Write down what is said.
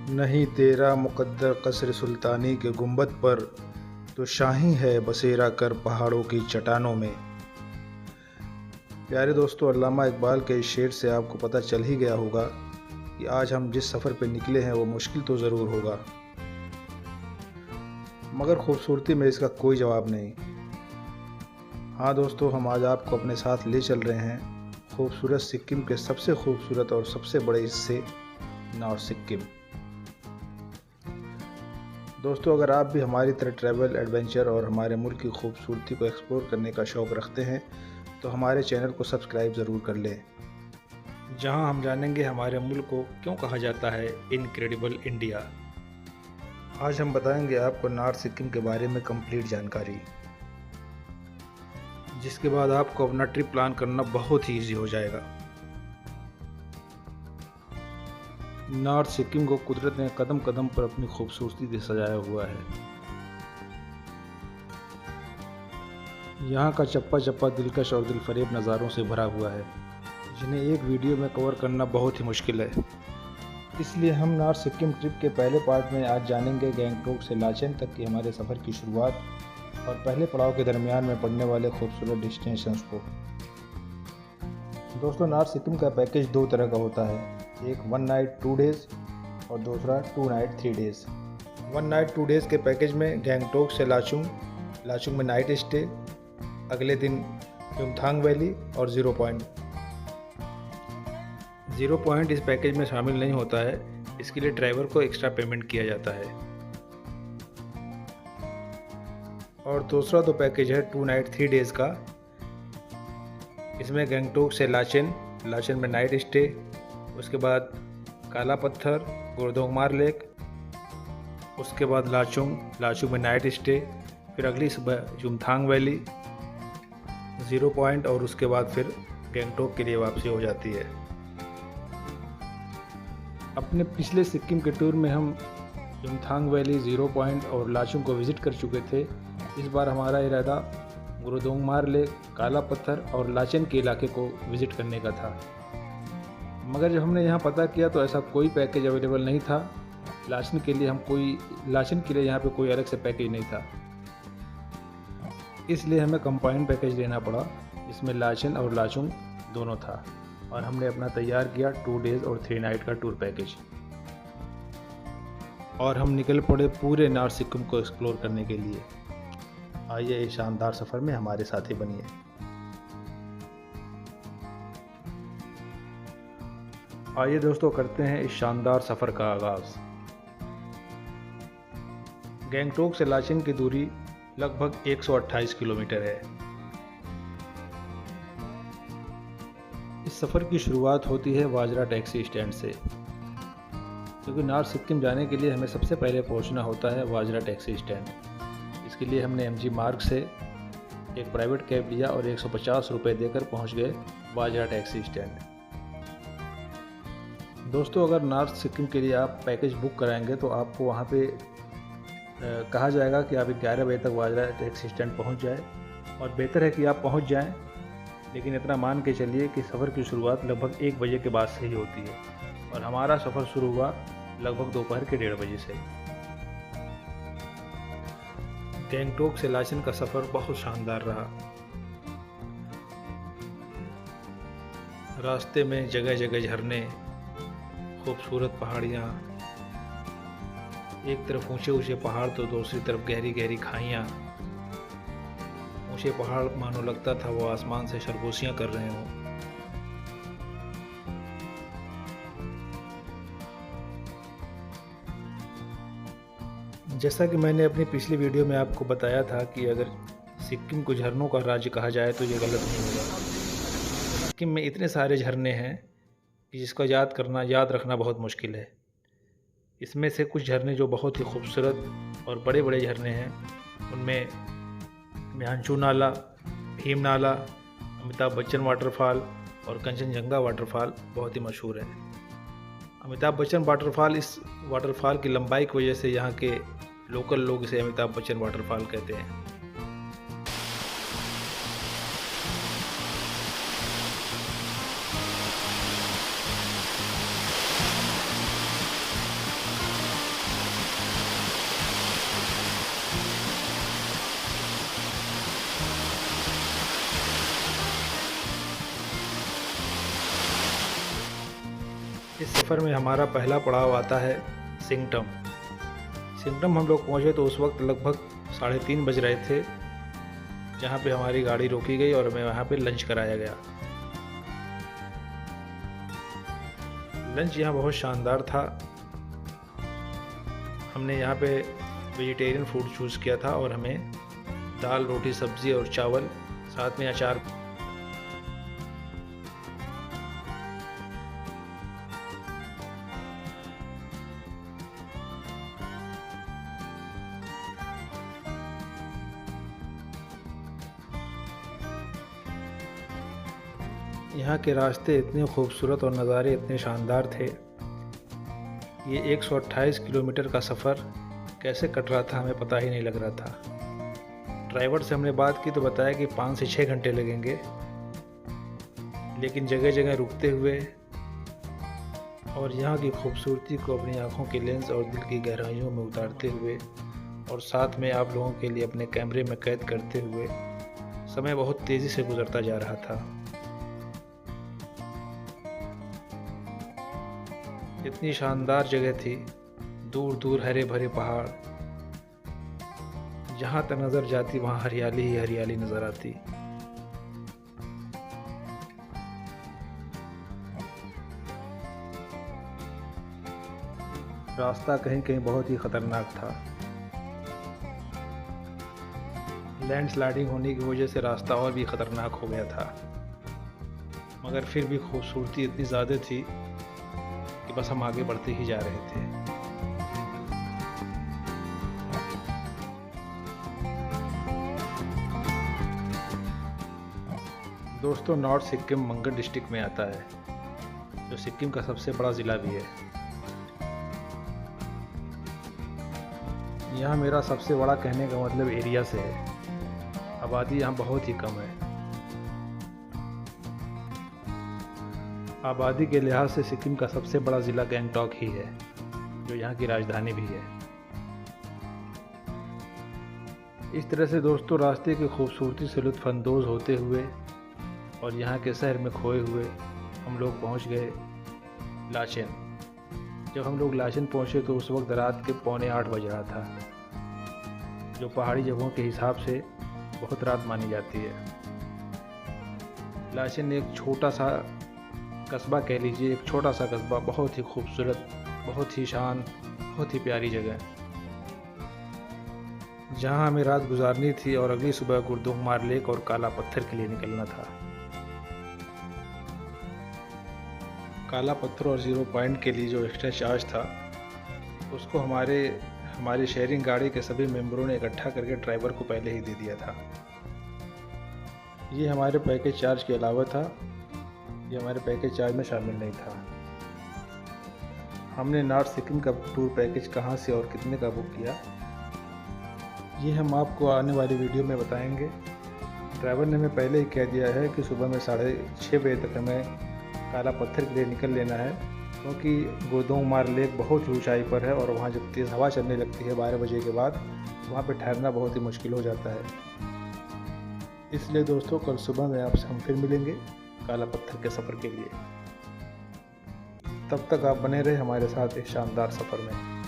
नहीं तेरा मुक़द्दर क़स्र सुल्तानी के गुंबद पर, तो शाही है बसेरा कर पहाड़ों की चट्टानों में। प्यारे दोस्तों, अल्लामा इकबाल के इस शेर से आपको पता चल ही गया होगा कि आज हम जिस सफ़र पर निकले हैं वो मुश्किल तो ज़रूर होगा, मगर खूबसूरती में इसका कोई जवाब नहीं। हाँ दोस्तों, हम आज आपको अपने साथ ले चल रहे हैं खूबसूरत सिक्किम के सबसे खूबसूरत और सबसे बड़े हिस्से नॉर्थ सिक्किम। दोस्तों, अगर आप भी हमारी तरह ट्रैवल, एडवेंचर और हमारे मुल्क की खूबसूरती को एक्सप्लोर करने का शौक़ रखते हैं तो हमारे चैनल को सब्सक्राइब ज़रूर कर लें, जहां हम जानेंगे हमारे मुल्क को क्यों कहा जाता है इनक्रेडिबल इंडिया। आज हम बताएंगे आपको नॉर्थ सिक्किम के बारे में कंप्लीट जानकारी, जिसके बाद आपको अपना ट्रिप प्लान करना बहुत ही ईजी हो जाएगा। नॉर्थ सिक्किम को कुदरत ने कदम कदम पर अपनी खूबसूरती से सजाया हुआ है। यहाँ का चप्पा चप्पा दिलकश और दिलफरेब नज़ारों से भरा हुआ है, जिन्हें एक वीडियो में कवर करना बहुत ही मुश्किल है। इसलिए हम नॉर्थ सिक्किम ट्रिप के पहले पार्ट में आज जानेंगे गैंगटोक से लाचेन तक की हमारे सफ़र की शुरुआत और पहले पड़ाव के दरमियान में पड़ने वाले खूबसूरत डेस्टिनेशंस को। दोस्तों, नॉर्थ सिक्किम का पैकेज दो तरह का होता है, एक 1 नाइट 2 डेज़ और दूसरा 2 नाइट 3 डेज़। 1 नाइट 2 डेज़ के पैकेज में गैंगटोक से लाचुंग में नाइट स्टे, अगले दिन युमथांग वैली और ज़ीरो पॉइंट इस पैकेज में शामिल नहीं होता है। इसके लिए ड्राइवर को एक्स्ट्रा पेमेंट किया जाता है। और दूसरा तो पैकेज है 2 नाइट 3 डेज़ का। इसमें गैंगटोक से लाचेन में नाइट स्टे, उसके बाद काला पत्थर, गुरदोंगमार लेक, उसके बाद लाचुंग में नाइट स्टे, फिर अगली सुबह युमथांग वैली, ज़ीरो पॉइंट और उसके बाद फिर गैंगटोक के लिए वापसी हो जाती है। अपने पिछले सिक्किम के टूर में हम युमथांग वैली, ज़ीरो पॉइंट और लाचुंग को विज़िट कर चुके थे। इस बार हमारा इरादा गुरदोंगमार लेक, काला पत्थर और लाचेन के इलाके को विज़िट करने का था, मगर जब हमने यहाँ पता किया तो ऐसा कोई पैकेज अवेलेबल नहीं था। लाचेन के लिए यहाँ पे कोई अलग से पैकेज नहीं था, इसलिए हमें कंबाइंड पैकेज लेना पड़ा। इसमें लाचेन और लाचुंग दोनों था और हमने अपना तैयार किया 2 डेज़ और 3 नाइट का टूर पैकेज, और हम निकल पड़े पूरे नॉर्थ सिक्किम को एक्सप्लोर करने के लिए। आइए इस शानदार सफ़र में हमारे साथी बनिए। आइए दोस्तों, करते हैं इस शानदार सफ़र का आगाज़। गैंगटोक से लाचेन की दूरी लगभग 128 किलोमीटर है। इस सफ़र की शुरुआत होती है वाजरा टैक्सी स्टैंड से, क्योंकि नॉर्थ सिक्किम जाने के लिए हमें सबसे पहले पहुंचना होता है वाजरा टैक्सी स्टैंड। इसके लिए हमने MG मार्ग से एक प्राइवेट कैब लिया और 150 रुपये देकर पहुंच गए वाजरा टैक्सी स्टैंड। दोस्तों, अगर नॉर्थ सिक्किम के लिए आप पैकेज बुक कराएंगे तो आपको वहां पे कहा जाएगा कि आप 11 बजे तक वाजरा टैक्सी स्टैंड पहुंच जाए, और बेहतर है कि आप पहुंच जाएं, लेकिन इतना मान के चलिए कि सफ़र की शुरुआत लगभग 1 बजे के बाद से ही होती है, और हमारा सफ़र शुरू हुआ लगभग दोपहर के 1:30 बजे से। गैंगटोक से लाचेन का सफ़र बहुत शानदार रहा। रास्ते में जगह जगह झरने, खूबसूरत पहाड़ियाँ, एक तरफ ऊंचे ऊंचे पहाड़ तो दूसरी तरफ गहरी गहरी खाइयाँ। ऊंचे पहाड़ मानो लगता था वो आसमान से सरगोशियाँ कर रहे हों। जैसा कि मैंने अपनी पिछली वीडियो में आपको बताया था कि अगर सिक्किम को झरनों का राज्य कहा जाए तो ये गलत नहीं होगा। सिक्किम में इतने सारे झरने हैं कि जिसको याद रखना बहुत मुश्किल है। इसमें से कुछ झरने जो बहुत ही खूबसूरत और बड़े बड़े झरने हैं, उनमें म्यांचू नाला, भीम नाला, अमिताभ बच्चन वाटरफॉल और कंचनजंगा वाटरफॉल बहुत ही मशहूर है। अमिताभ बच्चन वाटरफॉल, इस वाटरफॉल की लंबाई की वजह से यहाँ के लोकल लोग इसे अमिताभ बच्चन वाटरफॉल कहते हैं। सफ़र में हमारा पहला पड़ाव आता है सिंगटम। सिंगटम हम लोग पहुँचे तो उस वक्त लगभग 3:30 बज रहे थे, जहाँ पे हमारी गाड़ी रोकी गई और हमें वहाँ पे लंच कराया गया। लंच यहाँ बहुत शानदार था। हमने यहाँ पे वेजिटेरियन फूड चूज़ किया था और हमें दाल, रोटी, सब्ज़ी और चावल, साथ में अचार। यहाँ के रास्ते इतने खूबसूरत और नज़ारे इतने शानदार थे। ये 128 किलोमीटर का सफ़र कैसे कट रहा था हमें पता ही नहीं लग रहा था। ड्राइवर से हमने बात की तो बताया कि 5 से 6 घंटे लगेंगे, लेकिन जगह जगह रुकते हुए और यहाँ की खूबसूरती को अपनी आँखों के लेंस और दिल की गहराइयों में उतारते हुए और साथ में आप लोगों के लिए अपने कैमरे में कैद करते हुए समय बहुत तेज़ी से गुजरता जा रहा था। इतनी शानदार जगह थी, दूर दूर हरे भरे पहाड़, जहाँ तक नज़र जाती वहाँ हरियाली ही हरियाली नज़र आती। रास्ता कहीं कहीं बहुत ही ख़तरनाक था। लैंडस्लाइडिंग होने की वजह से रास्ता और भी ख़तरनाक हो गया था, मगर फिर भी खूबसूरती इतनी ज़्यादा थी कि बस हम आगे बढ़ते ही जा रहे थे। दोस्तों, नॉर्थ सिक्किम मंगन डिस्ट्रिक्ट में आता है, जो सिक्किम का सबसे बड़ा ज़िला भी है। यहाँ मेरा सबसे बड़ा कहने का मतलब एरिया से है। आबादी यहाँ बहुत ही कम है। आबादी के लिहाज से सिक्किम का सबसे बड़ा ज़िला गैंगटॉक ही है, जो यहाँ की राजधानी भी है। इस तरह से दोस्तों, रास्ते की खूबसूरती से लुत्फ़अंदोज़ होते हुए और यहाँ के शहर में खोए हुए हम लोग पहुँच गए लाचेन। जब हम लोग लाचेन पहुँचे तो उस वक्त रात के 7:45 बज रहा था, जो पहाड़ी जगहों के हिसाब से बहुत रात मानी जाती है। लाचेन एक छोटा सा कस्बा कह लीजिए, एक छोटा सा कस्बा, बहुत ही खूबसूरत, बहुत ही शान, बहुत ही प्यारी जगह, जहां हमें रात गुजारनी थी और अगली सुबह गुरदुंगमार लेक और काला पत्थर के लिए निकलना था। काला पत्थर और 0 पॉइंट के लिए जो एक्स्ट्रा चार्ज था, उसको हमारी शेयरिंग गाड़ी के सभी मेंबरों ने इकट्ठा करके ड्राइवर को पहले ही दे दिया था। ये हमारे पैकेज चार्ज के अलावा था, ये हमारे पैकेज चार्ज में शामिल नहीं था। हमने नॉर्थ सिक्किम का टूर पैकेज कहाँ से और कितने का बुक किया, ये हम आपको आने वाली वीडियो में बताएंगे। ड्राइवर ने हमें पहले ही कह दिया है कि सुबह में 6:30 बजे तक हमें काला पत्थर के लिए निकल लेना है, क्योंकि गुरदुंगमार लेक बहुत ऊंचाई पर है और वहाँ जब तेज़ हवा चलने लगती है 12 बजे के बाद, वहाँ पे ठहरना बहुत ही मुश्किल हो जाता है। इसलिए दोस्तों, कल सुबह में आपसे हम फिर मिलेंगे काला पत्थर के सफ़र के लिए। तब तक आप बने रहे हमारे साथ इस शानदार सफ़र में।